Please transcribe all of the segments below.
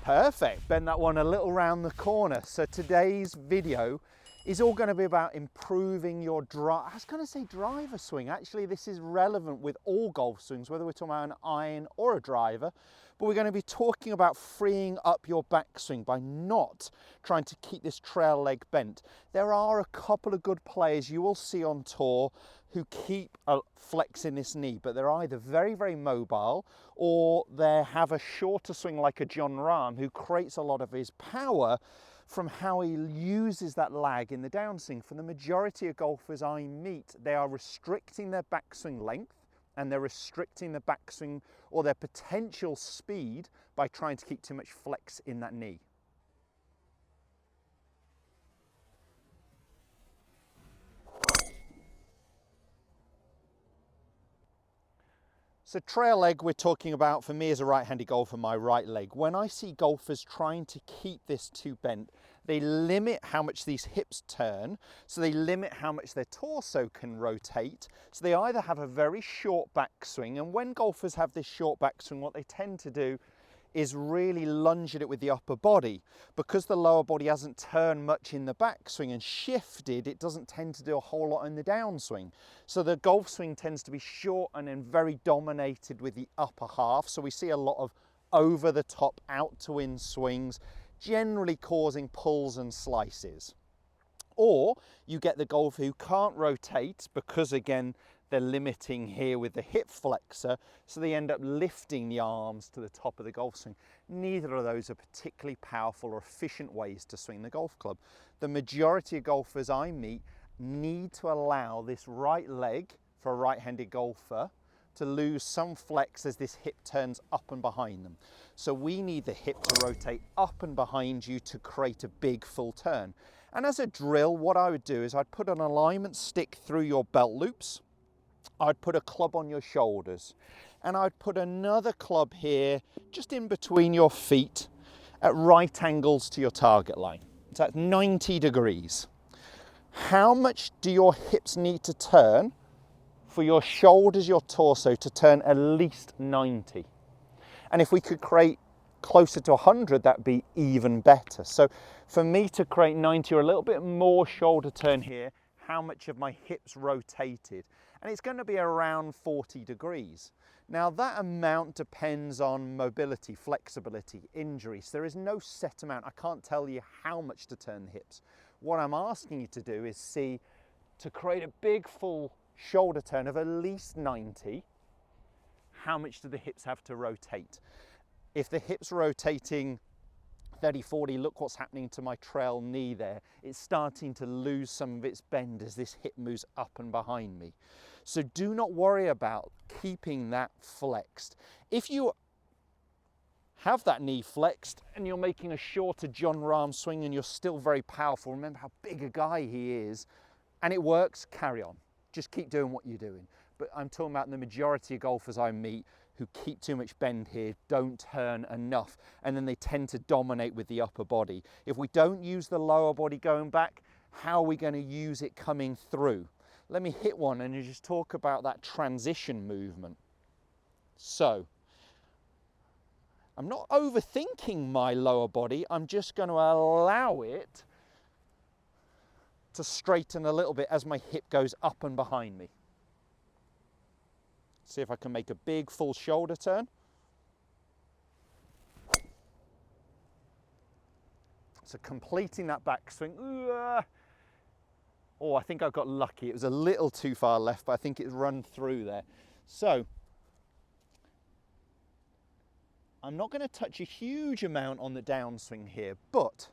Perfect, bend that one a little round the corner. So today's video is all going to be about improving your I was going to say driver swing. Actually, this is relevant with all golf swings, whether we're talking about an iron or a driver. But we're going to be talking about freeing up your backswing by not trying to keep this trail leg bent. There are a couple of good players you will see on tour who keep flexing this knee, but they're either very, very mobile or they have a shorter swing like a John Rahm, who creates a lot of his power from how he uses that lag in the downswing. For the majority of golfers I meet, they are restricting their backswing length and they're restricting the backswing or their potential speed by trying to keep too much flex in that knee. So trail leg we're talking about, for me as a right-handed golfer, my right leg. When I see golfers trying to keep this too bent, they limit how much these hips turn, so they limit how much their torso can rotate. So they either have a very short backswing, and when golfers have this short backswing, what they tend to do is really lunge at it with the upper body. Because the lower body hasn't turned much in the backswing and shifted, it doesn't tend to do a whole lot in the downswing. So the golf swing tends to be short and then very dominated with the upper half. So we see a lot of over the top, out to in swings, generally causing pulls and slices. Or you get the golfer who can't rotate because, again, they're limiting here with the hip flexor, so they end up lifting the arms to the top of the golf swing. Neither of those are particularly powerful or efficient ways to swing the golf club. The majority of golfers I meet need to allow this right leg, for a right-handed golfer, to lose some flex as this hip turns up and behind them. So we need the hip to rotate up and behind you to create a big full turn. And as a drill, what I would do is I'd put an alignment stick through your belt loops, I'd put a club on your shoulders, and I'd put another club here just in between your feet at right angles to your target line. So that's 90 degrees. How much do your hips need to turn for your shoulders, your torso to turn at least 90? And if we could create closer to 100, that'd be even better. So for me to create 90 or a little bit more shoulder turn here, how much of my hips rotated? And it's going to be around 40 degrees. Now that amount depends on mobility, flexibility, injuries. There is no set amount. I can't tell you how much to turn the hips. What I'm asking you to do is see, to create a big full shoulder turn of at least 90, how much do the hips have to rotate? If the hips rotating 30, 40, look what's happening to my trail knee there. It's starting to lose some of its bend as this hip moves up and behind me. So do not worry about keeping that flexed. If you have that knee flexed and you're making a shorter John Rahm swing and you're still very powerful, remember how big a guy he is, and it works, carry on. Just keep doing what you're doing. But I'm talking about the majority of golfers I meet who keep too much bend here, don't turn enough, and then they tend to dominate with the upper body. If we don't use the lower body going back, how are we going to use it coming through? Let me hit one and just talk about that transition movement. So, I'm not overthinking my lower body, I'm just going to allow it to straighten a little bit as my hip goes up and behind me. See if I can make a big full shoulder turn. So completing that backswing. Oh, I think I got lucky. It was a little too far left, but I think it's run through there. So I'm not going to touch a huge amount on the downswing here, but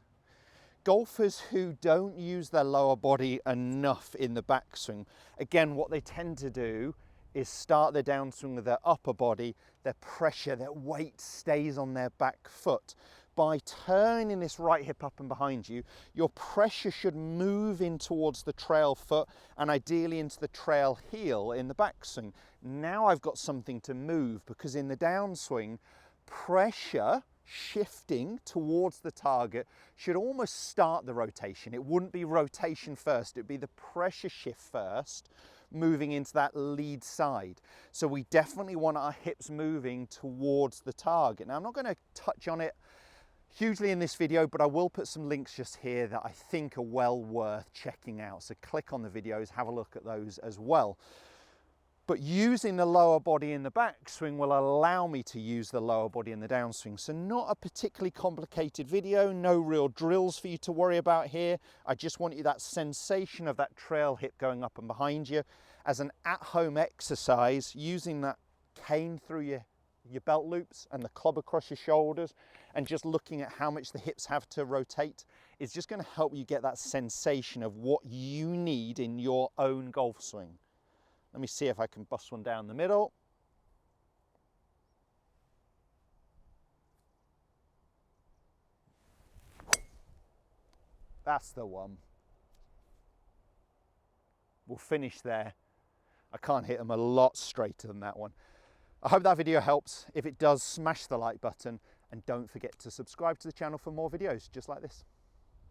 golfers who don't use their lower body enough in the backswing, again, what they tend to do is start their downswing with their upper body, their pressure, their weight stays on their back foot. By turning this right hip up and behind you, your pressure should move in towards the trail foot and ideally into the trail heel in the backswing. Now I've got something to move, because in the downswing, pressure shifting towards the target should almost start the rotation. It wouldn't be rotation first, it'd be the pressure shift first, moving into that lead side. So we definitely want our hips moving towards the target. Now I'm not going to touch on it hugely in this video, but I will put some links just here that I think are well worth checking out. So click on the videos, have a look at those as well. But using the lower body in the backswing will allow me to use the lower body in the downswing. So not a particularly complicated video, no real drills for you to worry about here. I just want you that sensation of that trail hip going up and behind you as an at-home exercise, using that cane through your belt loops and the club across your shoulders, and just looking at how much the hips have to rotate is just going to help you get that sensation of what you need in your own golf swing. Let me see if I can bust one down the middle. That's the one. We'll finish there. I can't hit them a lot straighter than that one. I hope that video helps. If it does, smash the like button and don't forget to subscribe to the channel for more videos just like this.